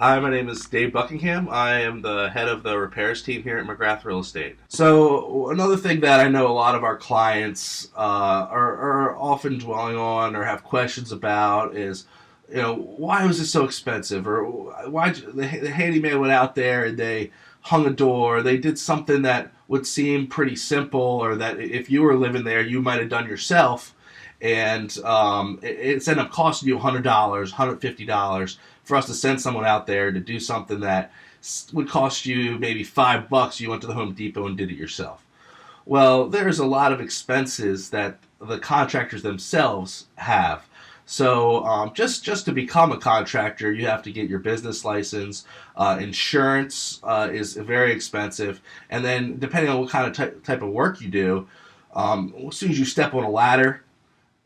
Hi, my name is Dave Buckingham. I am the head of the repairs team here at McGrath Real Estate. So, another thing that I know a lot of our clients are often dwelling on or have questions about is, why was this so expensive? Or why the handyman went out there and they hung a door, they did something that would seem pretty simple, or that if you were living there, you might have done yourself, and it's ended up costing you $100, $150 for us to send someone out there to do something that would cost you maybe $5. You went to the Home Depot and did it yourself. Well, there's a lot of expenses that the contractors themselves have. So just to become a contractor, you have to get your business license. Insurance is very expensive, and then depending on what kind of type of work you do, as soon as you step on a ladder,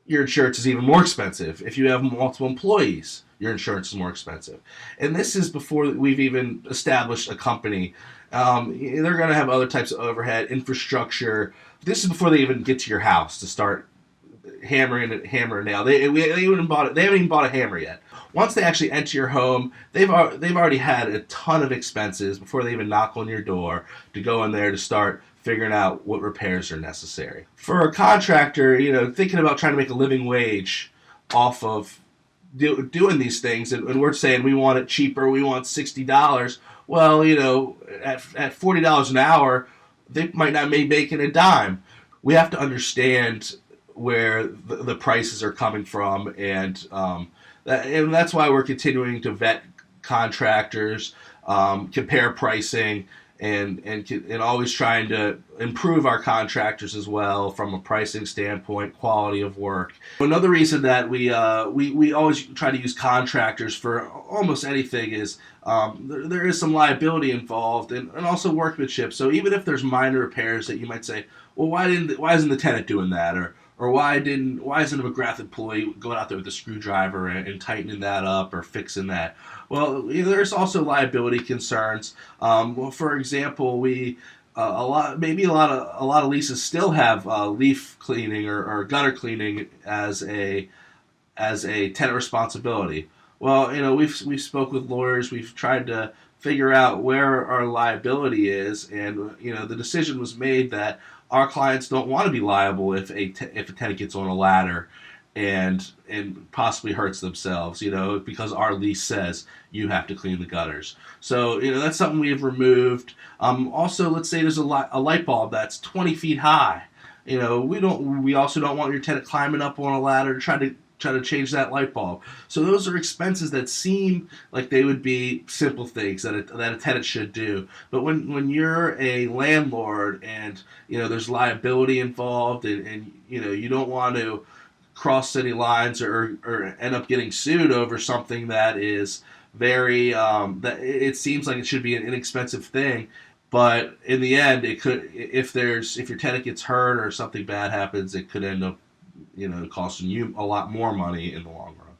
your insurance is even more expensive. If you have multiple employees, your insurance is more expensive. And this is before we've even established a company. They're going to have other types of overhead, infrastructure. This is before they even get to your house to start hammer and nail. They haven't even bought a hammer yet. Once they actually enter your home, they've already had a ton of expenses before they even knock on your door to go in there to start figuring out what repairs are necessary. For a contractor, thinking about trying to make a living wage off of doing these things, and we're saying we want it cheaper, we want $60. Well, at $40 an hour, they might not be making a dime. We have to understand where the prices are coming from, and that's why we're continuing to vet contractors, compare pricing, and always trying to improve our contractors as well from a pricing standpoint, quality of work. Another reason that we always try to use contractors for almost anything is there is some liability involved, and also workmanship. So even if there's minor repairs that you might say, well, why isn't the tenant doing that, or why isn't a McGrath employee going out there with a screwdriver and tightening that up or fixing that? Well, there's also liability concerns. Well, for example, we a lot of leases still have leaf cleaning or gutter cleaning as a tenant responsibility. Well, we've spoke with lawyers. We've tried to figure out where our liability is, and the decision was made that our clients don't want to be liable if a tenant gets on a ladder and possibly hurts themselves, because our lease says you have to clean the gutters. So that's something we have removed. Also, let's say there's a light bulb that's 20 feet high. We also don't want your tenant climbing up on a ladder to try to change that light bulb. So those are expenses that seem like they would be simple things that a tenant should do. But when you're a landlord and there's liability involved, and you don't want to cross city lines or end up getting sued over something that is very that it seems like it should be an inexpensive thing, but in the end it could, if your tenant gets hurt or something bad happens, it could end up costing you a lot more money in the long run.